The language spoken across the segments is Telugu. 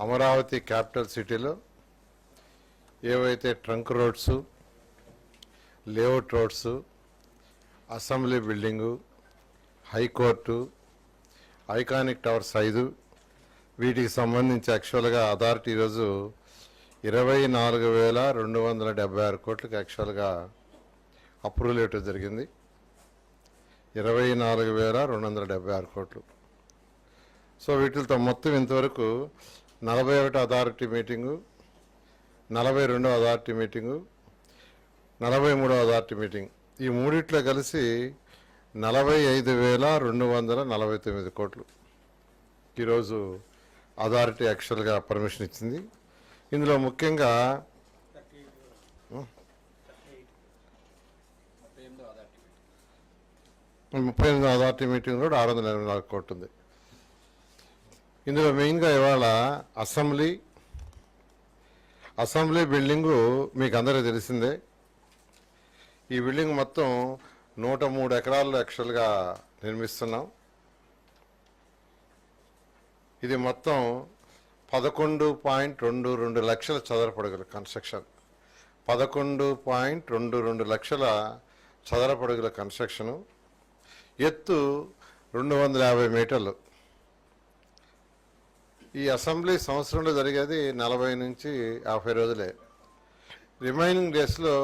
అమరావతి క్యాపిటల్ సిటీలో ఏవైతే trunk roads, layout roads, assembly building, high court, iconic towers 5 వీటికి సంబంధించి యాక్చువల్గా అథారిటీ ఈరోజు 24,276 కోట్లకి యాక్చువల్గా అప్రూవల్ ఇవ్వటం జరిగింది. 24,276 కోట్లు. సో వీటితో మొత్తం ఇంతవరకు 41 authority meeting, 42 authority meeting, 43 authority meeting, ఈ మూడిట్లో కలిసి 45,249 కోట్లు ఈరోజు అథారిటీ యాక్చువల్గా పర్మిషన్ ఇచ్చింది. ఇందులో ముఖ్యంగా 38 అథారిటీ మీటింగ్ కూడా 684 కోట్లు ఉంది. ఇందులో మెయిన్గా ఇవాళ అసెంబ్లీ బిల్డింగు మీకు అందరికీ తెలిసిందే. ఈ బిల్డింగ్ మొత్తం 103 ఎకరాల్లో యాక్చువల్గా నిర్మిస్తున్నాం. ఇది మొత్తం 11.22 లక్షల చదరపడుగుల కన్స్ట్రక్షన్. 11.22 లక్షల చదరపడుగుల కన్స్ట్రక్షను. ఎత్తు 250 మీటర్లు. ఈ అసెంబ్లీ సంవత్సరంలో జరిగేది 40 నుంచి 50 రోజులే. రిమైనింగ్ డేస్లో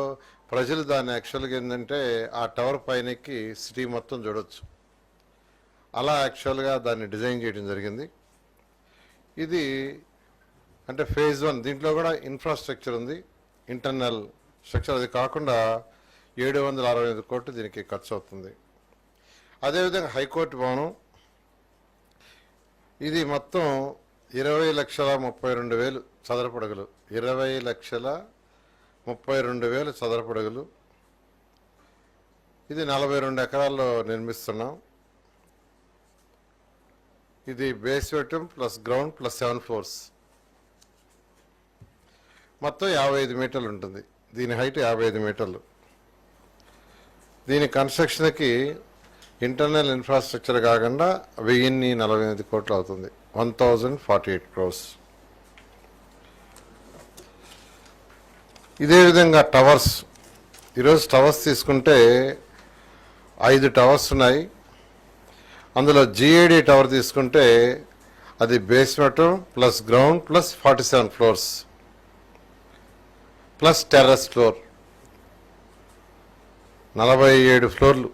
ప్రజలు దాన్ని యాక్చువల్గా ఏంటంటే ఆ టవర్ పైనకి సిటీ మొత్తం చూడొచ్చు. అలా యాక్చువల్గా దాన్ని డిజైన్ చేయడం జరిగింది. ఇది అంటే ఫేజ్ 1. దీంట్లో కూడా ఇన్ఫ్రాస్ట్రక్చర్ ఉంది, ఇంటర్నల్ స్ట్రక్చర్. అది కాకుండా 765 కోట్లు దీనికి ఖర్చు అవుతుంది. అదేవిధంగా హైకోర్టు భవనం, ఇది మొత్తం 20,32,000 చదరపడుగులు. 20,32,000 చదరపడుగులు. ఇది 42 ఎకరాల్లో నిర్మిస్తున్నాం. ఇది basement plus ground plus 7 floors, మొత్తం 55 మీటర్లు ఉంటుంది. దీని హైట్ 55 మీటర్లు. దీని కన్స్ట్రక్షన్కి ఇంటర్నల్ ఇన్ఫ్రాస్ట్రక్చర్ కాకుండా 1,048 కోట్లు అవుతుంది. 1,048 crores. ఇదే విధంగా టవర్స్, ఈరోజు టవర్స్ తీసుకుంటే 5 టవర్స్ ఉన్నాయి. అందులో GAD టవర్ తీసుకుంటే అది basement plus ground plus 47 floors plus terrace floor, 47 ఫ్లోర్లు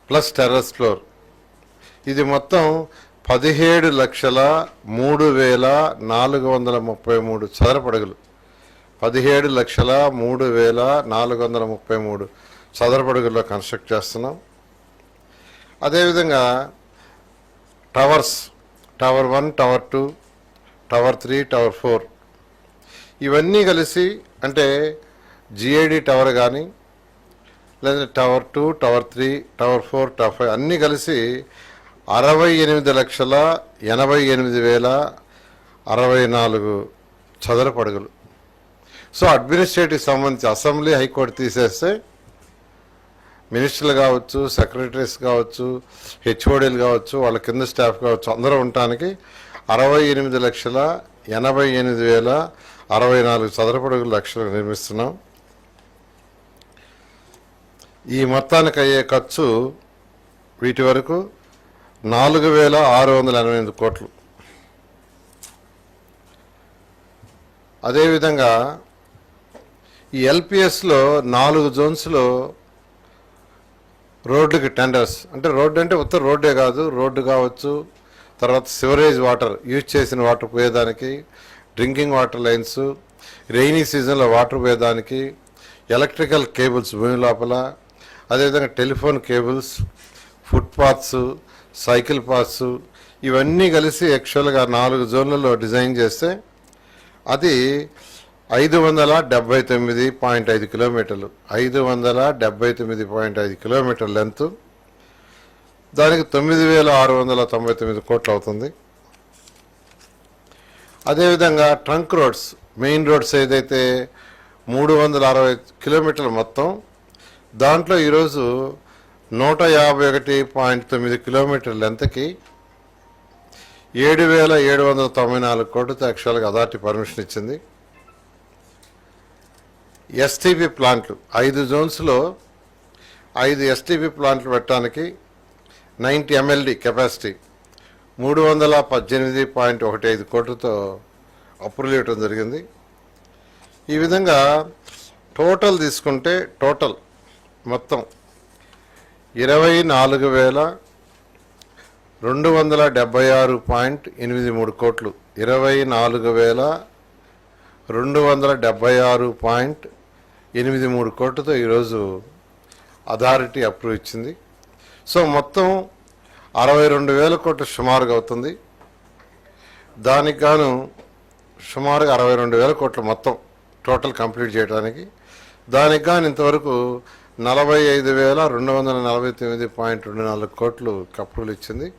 ప్లస్ టెర్రస్ ఫ్లోర్. ఇది మొత్తం 17,03,433 చదరపడుగులు. 17,03,433 చదరపడుగుల్లో కన్స్ట్రక్ట్ చేస్తున్నాం. అదేవిధంగా towers, tower 1, tower 2, tower 3, tower 4 ఇవన్నీ కలిసి అంటే GAD టవర్ కానీ లేదా టవర్ 2, టవర్ 3, టవర్ 4, టవర్ 5 అన్నీ కలిసి 68,88,064 చదరపడుగులు. సో అడ్మినిస్ట్రేటివ్ సంబంధించి అసెంబ్లీ, హైకోర్టు తీసేస్తే మినిస్టర్లు కావచ్చు, సెక్రటరీస్ కావచ్చు, HODలు కావచ్చు, వాళ్ళ కింద స్టాఫ్ కావచ్చు, అందరూ ఉండటానికి 68,88,064 చదరపడుగులు లక్షలు నిర్మిస్తున్నాం. ఈ మొత్తానికి అయ్యే ఖర్చు వీటి వరకు 4,688 కోట్లు. అదేవిధంగా ఈ LPSలో 4 జోన్స్లో రోడ్లకి టెండర్స్, అంటే రోడ్డు అంటే ఉత్తర రోడ్డే కాదు, రోడ్డు కావచ్చు, తర్వాత సివరేజ్ వాటర్ యూజ్ చేసిన వాటర్ పోయేదానికి, డ్రింకింగ్ వాటర్ లైన్స్, రెయినీ సీజన్లో వాటర్ పోయేదానికి, ఎలక్ట్రికల్ కేబుల్స్ భూమి లోపల, అదేవిధంగా telephone cables, footpaths, cycle paths ఇవన్నీ కలిసి యాక్చువల్గా 4 జోన్లలో డిజైన్ చేస్తే అది 579.5 కిలోమీటర్లు, 579.5 కిలోమీటర్ లెంత్. దానికి 9,699 కోట్లు అవుతుంది. అదేవిధంగా ట్రంక్ రోడ్స్, మెయిన్ రోడ్స్ ఏదైతే 360 కిలోమీటర్లు మొత్తం, దాంట్లో ఈరోజు 151.9 కిలోమీటర్ లెంత్కి 7,794 కోట్లతో యాక్చువల్గా అథారిటీ పర్మిషన్ ఇచ్చింది. ఎస్టీపీ ప్లాంట్లు 5 జోన్స్లో 5 ఎస్టీపీ ప్లాంట్లు పెట్టడానికి 90 MLD కెపాసిటీ 318.15 కోట్లతో అప్రూవల్ ఇవ్వడం జరిగింది. ఈ విధంగా టోటల్ తీసుకుంటే మొత్తం 24,276.83 కోట్లు 24,276.83 కోట్లతో ఈరోజు అథారిటీ అప్రూవ్ ఇచ్చింది. సో మొత్తం 62,000 కోట్లు సుమారుగా అవుతుంది. దానికి గాను సుమారుగా 62,000 కోట్లు మొత్తం టోటల్ కంప్లీట్ చేయడానికి. దానికి గాను ఇంతవరకు 45,249.24 కోట్లు అప్రూవల్ ఇచ్చింది.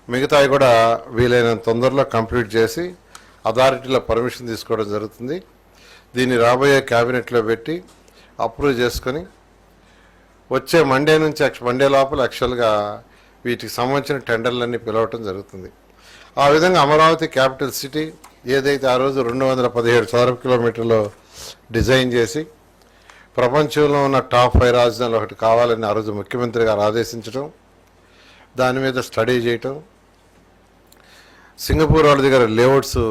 మిగతాయి కూడా వీలైనంత తొందరలో కంప్లీట్ చేసి అథారిటీలో పర్మిషన్ తీసుకోవడం జరుగుతుంది. దీన్ని రాబోయే క్యాబినెట్లో పెట్టి అప్రూవ్ చేసుకొని వచ్చే మండే లోపల యాక్చువల్గా వీటికి సంబంధించిన టెండర్లన్నీ పిలవటం జరుగుతుంది. ఆ విధంగా అమరావతి క్యాపిటల్ సిటీ ఏదైతే ఆ రోజు 217 చదరపు కిలోమీటర్లో డిజైన్ చేసి ప్రపంచంలో ఉన్న టాప్ 5 రాజధానులు ఒకటి కావాలని ఆ రోజు ముఖ్యమంత్రి గారు ఆదేశించడం, దాని మీద స్టడీ చేయటం, సింగపూర్ వాళ్ళ దగ్గర లేఅవుట్స్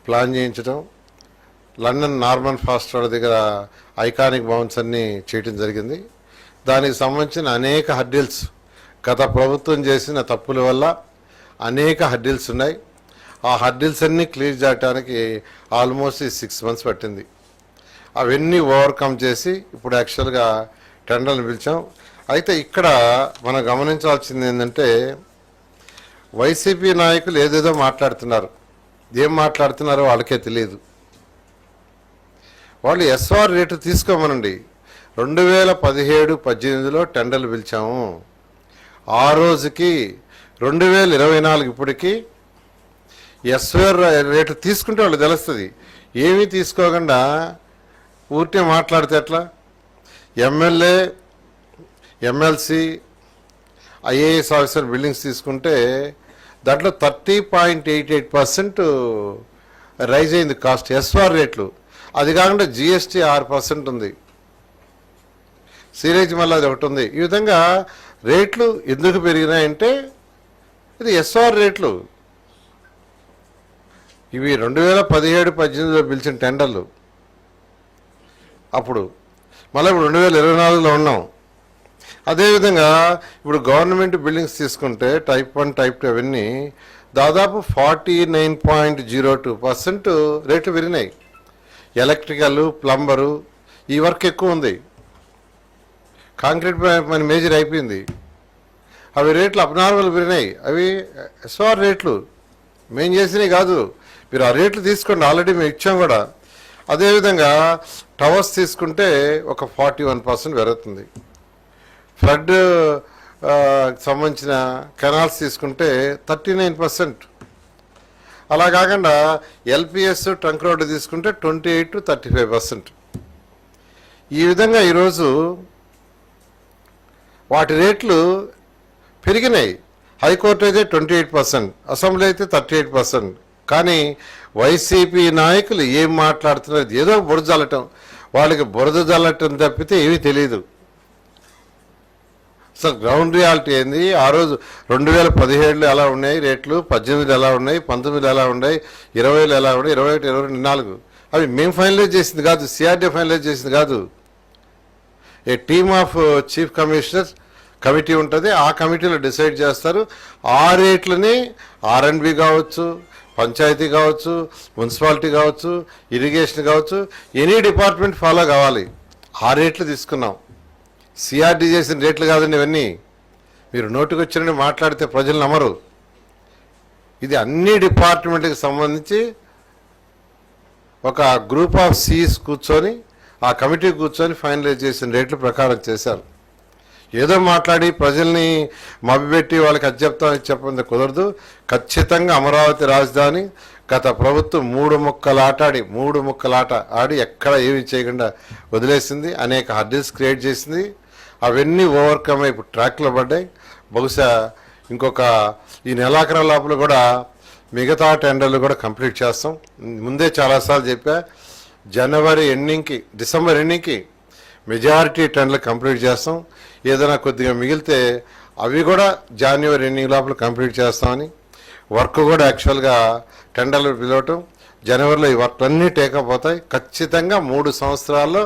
ప్లాన్ చేయించడం, లండన్ నార్మన్ ఫాస్ట్ వాళ్ళ దగ్గర ఐకానిక్ భవన్స్ అన్నీ చేయటం జరిగింది. దానికి సంబంధించిన అనేక హర్డిల్స్ గత ప్రభుత్వం చేసిన తప్పుల వల్ల అనేక హర్డిల్స్ ఉన్నాయి. ఆ హర్డిల్స్ అన్నీ క్లియర్ చేయడానికి ఆల్మోస్ట్ 6 months పట్టింది. అవన్నీ ఓవర్కమ్ చేసి ఇప్పుడు యాక్చువల్గా టెండర్లు పిలిచాం. అయితే ఇక్కడ మనం గమనించాల్సింది ఏంటంటే వైసీపీ నాయకులు ఏదేదో మాట్లాడుతున్నారు. ఏం మాట్లాడుతున్నారో వాళ్ళకే తెలియదు. వాళ్ళు ఎస్ఆర్ రేటు తీసుకోమనండి. 2017-18లో టెండర్లు పిలిచాము. ఆ రోజుకి 2024 ఇప్పటికి ఎస్ఆర్ రేటు తీసుకుంటే వాళ్ళు తెలుస్తుంది. ఏమీ తీసుకోకుండా ఊరికే మాట్లాడితే ఎట్లా? MLA, MLC, IAS officer buildings తీసుకుంటే దాంట్లో 30.88% రైజ్ అయింది కాస్ట్ ఎస్ఆర్ రేట్లు. అది కాకుండా జిఎస్టీ 6% ఉంది, సీరేజ్ మళ్ళీ అది ఒకటి ఉంది. ఈ విధంగా రేట్లు ఎందుకు పెరిగినాయంటే ఇది ఎస్ఆర్ రేట్లు. ఇవి 2017-18లో పిలిచిన టెండర్లు. అప్పుడు మళ్ళీ ఇప్పుడు 2024లో ఉన్నాం. అదేవిధంగా ఇప్పుడు గవర్నమెంట్ బిల్డింగ్స్ తీసుకుంటే టైప్ 1, టైప్ 2 అవన్నీ దాదాపు 49.02% రేట్లు పెరిగినాయి. ఎలక్ట్రికల్, ప్లంబరు ఈ వర్క్ ఎక్కువ ఉంది. కాంక్రీట్ మన మేజర్ అయిపోయింది. అవి రేట్లు అబ్నార్మల్ పెరిగినాయి. అవి ఎస్ఆర్ రేట్లు మేము చేసినవి కాదు. మీరు ఆ రేట్లు తీసుకోండి, ఆల్రెడీ మేము ఇచ్చాం కూడా. అదేవిధంగా టవర్స్ తీసుకుంటే ఒక 41% పెరుగుతుంది. ఫ్లడ్ సంబంధించిన కెనాల్స్ తీసుకుంటే 39%. అలా కాకుండా ఎల్పిఎస్, ట్రంక్ రోడ్డు తీసుకుంటే 28-35%. ఈ విధంగా ఈరోజు వాటి రేట్లు పెరిగినాయి. హైకోర్టు అయితే 28%, అసెంబ్లీ అయితే 38%. కానీ వైసీపీ నాయకులు ఏం మాట్లాడుతున్నారు? ఏదో బురద జల్లటం. వాళ్ళకి బురద జల్లటం తప్పితే ఏమీ తెలియదు. అసలు గ్రౌండ్ రియాలిటీ ఏంది? ఆ రోజు 2017లో ఎలా ఉన్నాయి రేట్లు, 18లో ఎలా ఉన్నాయి, 19లో ఎలా ఉన్నాయి, 20లో ఎలా ఉన్నాయి, 21, 22, 24 అవి మేము ఫైనలైజ్ చేసింది కాదు, సిఆర్డీ ఫైనలైజ్ చేసింది కాదు. A team of chief commissioners committee ఉంటుంది. ఆ కమిటీలో డిసైడ్ చేస్తారు. ఆ రేట్లని ఆర్ఎండ్బి కావచ్చు, పంచాయతీ కావచ్చు, మున్సిపాలిటీ కావచ్చు, ఇరిగేషన్ కావచ్చు, ఎనీ డిపార్ట్మెంట్ ఫాలో కావాలి. ఆ రేట్లు తీసుకున్నాం. సిఆర్డీ చేసిన రేట్లు కాదండి ఇవన్నీ. మీరు నోటికి వచ్చినట్టు మాట్లాడితే ప్రజలు నమ్మరు. ఇది అన్ని డిపార్ట్మెంట్కి సంబంధించి ఒక గ్రూప్ ఆఫ్ సీఈస్ కూర్చొని ఆ కమిటీ కూర్చొని ఫైనలైజ్ చేసిన రేట్ల ప్రకారం చేశారు. ఏదో మాట్లాడి ప్రజల్ని మభ్యపెట్టి వాళ్ళకి అది చెప్తామని చెప్పండి కుదరదు. ఖచ్చితంగా అమరావతి రాజధాని గత ప్రభుత్వం 3 ముక్కలాట ఆడి ఎక్కడ ఏమి చేయకుండా వదిలేసింది. అనేక హర్డిల్స్ క్రియేట్ చేసింది. అవన్నీ ఓవర్కమ్ అయి ఇప్పుడు ట్రాక్లో పడ్డాయి. బహుశా ఇంకొక ఈ నెలాఖరు లోపల కూడా మిగతా టెండర్లు కూడా కంప్లీట్ చేస్తాం. ముందే చాలాసార్లు చెప్పా, జనవరి ఎండింగ్కి డిసెంబర్ ఎండింగ్కి మెజారిటీ టెండర్లు కంప్లీట్ చేస్తాం. ఏదైనా కొద్దిగా మిగిలితే అవి కూడా జనవరి ఎండింగ్ లోపల కంప్లీట్ చేస్తామని, వర్క్ కూడా యాక్చువల్గా టెండర్లు పిలవటం జనవరిలో ఈ వర్క్లన్నీ టేకప్ అవుతాయి. ఖచ్చితంగా 3 సంవత్సరాల్లో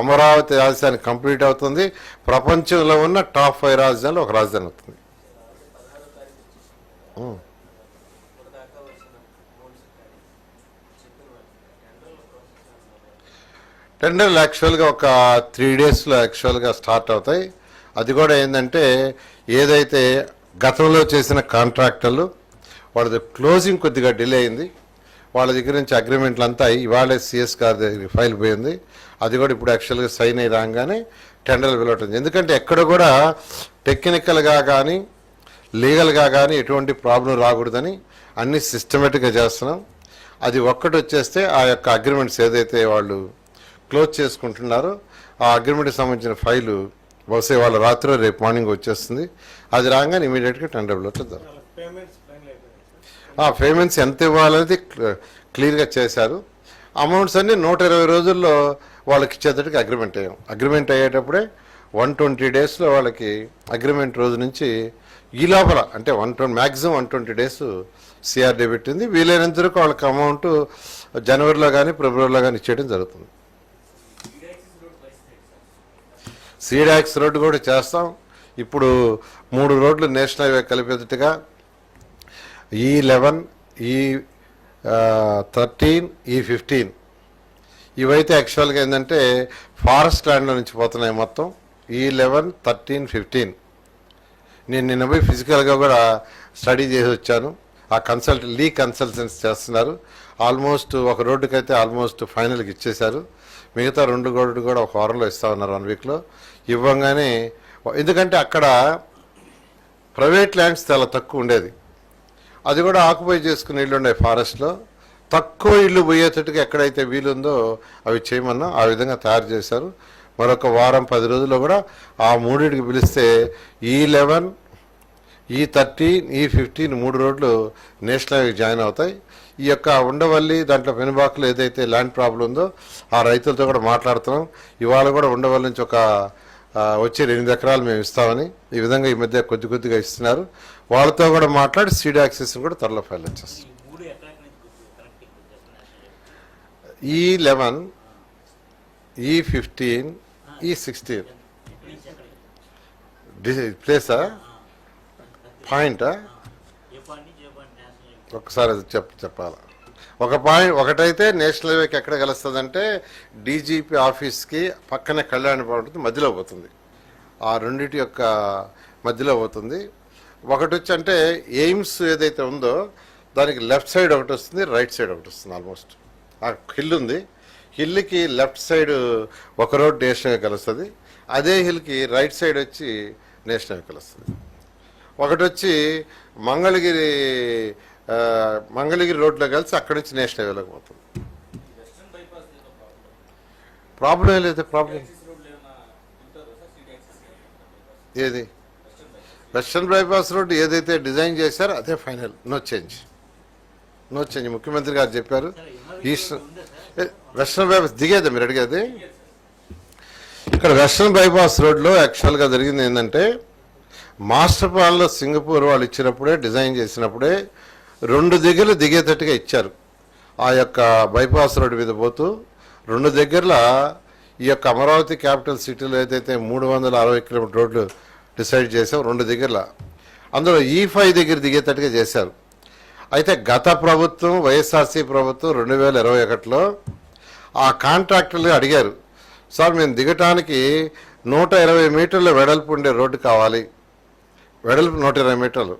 అమరావతి రాజధాని కంప్లీట్ అవుతుంది. ప్రపంచంలో ఉన్న టాప్ 5 రాజధానులు ఒక రాజధాని అవుతుంది. టెండర్లు యాక్చువల్గా ఒక 3 డేస్లో యాక్చువల్గా స్టార్ట్ అవుతాయి. అది కూడా ఏంటంటే ఏదైతే గతంలో చేసిన కాంట్రాక్టర్లు వాళ్ళది క్లోజింగ్ కొద్దిగా డిలే అయింది. వాళ్ళ దగ్గర నుంచి అగ్రిమెంట్లు అంతా ఇవాళ సిఎస్ గారి దగ్గరికి ఫైల్ పోయింది. అది కూడా ఇప్పుడు యాక్చువల్గా సైన్ అయ్యి రాగానే టెండర్లు వెళ్ళటం. ఎందుకంటే ఎక్కడ కూడా టెక్నికల్గా కానీ లీగల్గా కానీ ఎటువంటి ప్రాబ్లం రాకూడదని అన్ని సిస్టమేటిక్గా చేస్తున్నాం. అది ఒక్కటి వచ్చేస్తే ఆ యొక్క అగ్రిమెంట్స్ ఏదైతే వాళ్ళు క్లోజ్ చేసుకుంటున్నారో ఆ అగ్రిమెంట్కి సంబంధించిన ఫైలు బహుశా వాళ్ళ రాత్రి రేపు మార్నింగ్ వచ్చేస్తుంది. అది రాగానే ఇమీడియట్గా టెండర్ వెళ్ళొచ్చు. పేమెంట్స్ ఎంత ఇవ్వాలనేది క్లియర్గా చేశారు. అమౌంట్స్ అన్నీ 120 రోజుల్లో వాళ్ళకి ఇచ్చేటట్టుగా అగ్రిమెంట్ అయ్యాం. అగ్రిమెంట్ అయ్యేటప్పుడే 120 డేస్లో వాళ్ళకి అగ్రిమెంట్ రోజు నుంచి ఈ లోపల అంటే మ్యాక్సిమం 120 డేస్ సిఆర్డీ పెట్టింది. వీలైనంత వరకు వాళ్ళకి అమౌంట్ జనవరిలో కానీ ఫిబ్రవరిలో కానీ ఇచ్చేయడం జరుగుతుంది. సీడాక్స్ రోడ్డు కూడా చేస్తాం. ఇప్పుడు 3 రోడ్లు national highway కలిపేటట్టుగా E11, E13, E15 ఇవైతే యాక్చువల్గా ఏంటంటే ఫారెస్ట్ ల్యాండ్లో నుంచి పోతున్నాయి మొత్తం. E11, 13, 15 నేను నిన్న పోయి ఫిజికల్గా కూడా స్టడీ చేసి వచ్చాను. ఆ లీ కన్సల్టెన్సీ చేస్తున్నారు. ఆల్మోస్ట్ ఒక రోడ్డుకైతే ఆల్మోస్ట్ ఫైనల్కి ఇచ్చేశారు. మిగతా 2 రోడ్డు కూడా ఒక వారంలో ఇస్తా ఉన్నారు, 1 వీక్లో ఇవ్వగానే. ఎందుకంటే అక్కడ ప్రైవేట్ ల్యాండ్స్ చాలా తక్కువ ఉండేది. అది కూడా ఆక్యుపై చేసుకుని ఇళ్ళు ఉన్నాయి ఫారెస్ట్లో. తక్కువ ఇళ్ళు పోయేటట్టుగా ఎక్కడైతే వీలుందో అవి చేయమన్నా ఆ విధంగా తయారు చేశారు. మరొక వారం 10 రోజుల్లో కూడా ఆ 3టికి పిలిస్తే E11, E13, E15 3 రోడ్లు నేషనల్ హైవే జాయిన్ అవుతాయి. ఈ యొక్క ఉండవల్లి దాంట్లో పెనుబాకులు ఏదైతే ల్యాండ్ ప్రాబ్లం ఉందో ఆ రైతులతో కూడా మాట్లాడుతున్నాం. ఇవాళ కూడా ఉండవల్లి నుంచి వచ్చే 8 ఎకరాలు మేము ఇస్తామని ఈ విధంగా ఈ మధ్య కొద్దిగా ఇస్తున్నారు. వాళ్ళతో కూడా మాట్లాడి సీడ్ యాక్సెస్ కూడా త్వరలో ఫైల్ వచ్చేస్తాం. E11, E15, E16 ప్లేసా పాయింటా ఒకసారి చెప్పాలా. ఒకటైతే నేషనల్ హైవేకి ఎక్కడ కలుస్తుందంటే డీజీపీ ఆఫీస్కి పక్కనే కళ్యాణపురం ఉంటుంది, మధ్యలో పోతుంది. ఆ రెండింటి యొక్క మధ్యలో పోతుంది. ఒకటి వచ్చి అంటే ఎయిమ్స్ ఏదైతే ఉందో దానికి లెఫ్ట్ సైడ్ ఒకటి వస్తుంది, రైట్ సైడ్ ఒకటి వస్తుంది. ఆల్మోస్ట్ ఆ హిల్ ఉంది. హిల్కి లెఫ్ట్ సైడ్ ఒక రోడ్ నేషనల్ హైవే కలుస్తుంది. అదే హిల్కి రైట్ సైడ్ వచ్చి నేషనల్ హైవే కలుస్తుంది. ఒకటి వచ్చి మంగళగిరి రోడ్లో కలిసి అక్కడి నుంచి నేషనల్ హైవేలోకి పోతుంది. ప్రాబ్లం ఏం లేదు. ప్రాబ్లం ఏది వెస్టర్న్ బైపాస్ రోడ్ ఏదైతే డిజైన్ చేశారో అదే ఫైనల్. No change. ముఖ్యమంత్రి గారు చెప్పారు. వెస్టర్న్ బైపాస్ దిగేదా మీరు అడిగేది? ఇక్కడ వెస్టర్న్ బైపాస్ రోడ్లో యాక్చువల్గా జరిగింది ఏంటంటే మాస్టర్ ప్లాన్లో సింగపూర్ వాళ్ళు ఇచ్చినప్పుడే డిజైన్ చేసినప్పుడే 2 దగ్గరలు దిగేటట్టుగా ఇచ్చారు. ఆ యొక్క బైపాస్ రోడ్డు మీద పోతూ 2 దగ్గరల ఈ యొక్క అమరావతి క్యాపిటల్ సిటీలో ఏదైతే 360 కిలోమీటర్ రోడ్లు డిసైడ్ చేసాం 2 దగ్గరల, అందులో E5 దగ్గర దిగేటట్టుగా చేశారు. అయితే గత ప్రభుత్వం వైఎస్ఆర్సీ ప్రభుత్వం 2021లో ఆ కాంట్రాక్టర్లు అడిగారు, సార్ మేము దిగటానికి 120 మీటర్ల వెడల్పు ఉండే రోడ్డు కావాలి, వెడల్పు 120 మీటర్లు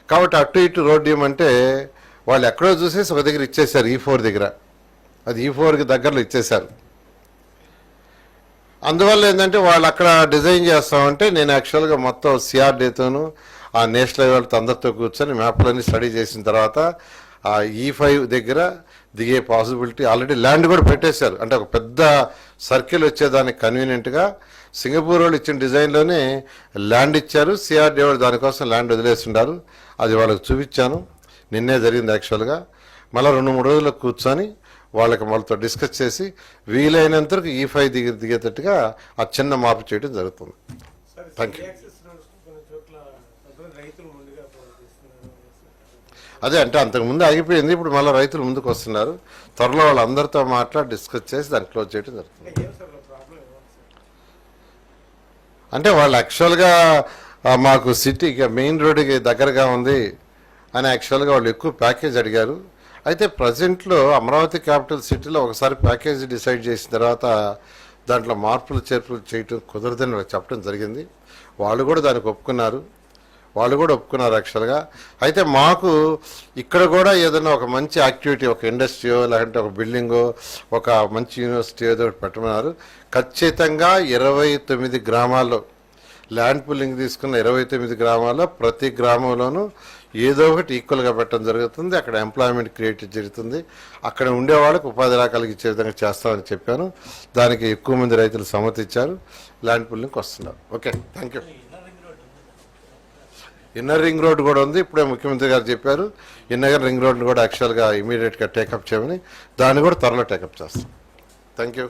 కాబట్టి అటు ఇటు రోడ్డు ఇవ్వమంటే వాళ్ళు ఎక్కడో చూసేసి ఒక దగ్గర ఇచ్చేశారు. E4 దగ్గర, అది E4కి దగ్గరలో ఇచ్చేశారు. అందువల్ల ఏంటంటే వాళ్ళు అక్కడ డిజైన్ చేస్తామంటే నేను యాక్చువల్గా మొత్తం సిఆర్డీతోనూ ఆ నేషనల్ హైవేలతో అందరితో కూర్చొని మ్యాప్లన్నీ స్టడీ చేసిన తర్వాత ఆ E5 దగ్గర దిగే పాసిబిలిటీ ఆల్రెడీ ల్యాండ్ కూడా పెట్టేశారు. అంటే ఒక పెద్ద సర్కిల్ వచ్చేదానికి కన్వీనియంట్గా సింగపూర్ వాళ్ళు ఇచ్చిన డిజైన్లోనే ల్యాండ్ ఇచ్చారు, సిఆర్డీ వాళ్ళు దానికోసం ల్యాండ్ వదిలేస్తున్నారు. అది వాళ్ళకి చూపించాను, నిన్నే జరిగింది యాక్చువల్గా. మళ్ళీ 2-3 రోజుల్లో కూర్చొని వాళ్ళతో డిస్కస్ చేసి వీలైనంత వరకు E5 దిగేటట్టుగా ఆ చిన్న మార్పు చేయడం జరుగుతుంది. Thank you. అదే అంటే అంతకుముందు ఆగిపోయింది, ఇప్పుడు మళ్ళీ రైతులు ముందుకు వస్తున్నారు. త్వరలో వాళ్ళందరితో మాట్లాడి డిస్కస్ చేసి దాన్ని క్లోజ్ చేయడం జరుగుతుంది. అంటే వాళ్ళు యాక్చువల్గా మాకు సిటీకి మెయిన్ రోడ్డుకి దగ్గరగా ఉంది అని యాక్చువల్గా వాళ్ళు ఎక్కువ ప్యాకేజ్ అడిగారు. అయితే ప్రజెంట్లో అమరావతి క్యాపిటల్ సిటీలో ఒకసారి ప్యాకేజీ డిసైడ్ చేసిన తర్వాత దాంట్లో మార్పులు చేర్పులు చేయటం కుదరదని వాళ్ళకి చెప్పడం జరిగింది. వాళ్ళు కూడా దానికి ఒప్పుకున్నారు యాక్చువల్గా. అయితే మాకు ఇక్కడ కూడా ఏదైనా ఒక మంచి యాక్టివిటీ, ఒక ఇండస్ట్రీయో లేదంటే ఒక బిల్డింగో ఒక మంచి యూనివర్సిటీ ఏదో ఒకటి పెట్టమన్నారు. ఖచ్చితంగా 29 గ్రామాల్లో ల్యాండ్ పుల్లింగ్ తీసుకున్న 29 గ్రామాల్లో ప్రతి గ్రామంలోనూ ఏదో ఒకటి ఈక్వల్గా పెట్టడం జరుగుతుంది. అక్కడ ఎంప్లాయ్మెంట్ క్రియేట్ జరుగుతుంది. అక్కడ ఉండే వాళ్ళకి ఉపాధి కలిగించే విధంగా చేస్తామని చెప్పాను. దానికి ఎక్కువ మంది రైతులు సమ్మతించారు, ల్యాండ్ పుల్లింగ్కి వస్తున్నారు. Okay, thank you. Inner ring road కూడా ఉంది. ఇప్పుడే ముఖ్యమంత్రి గారు చెప్పారు ఇన్నర్ రింగ్ రోడ్ని కూడా యాక్చువల్గా ఇమీడియట్గా టేకప్ చేయమని. దాన్ని కూడా త్వరలో టేకప్ చేస్తాం. Thank you.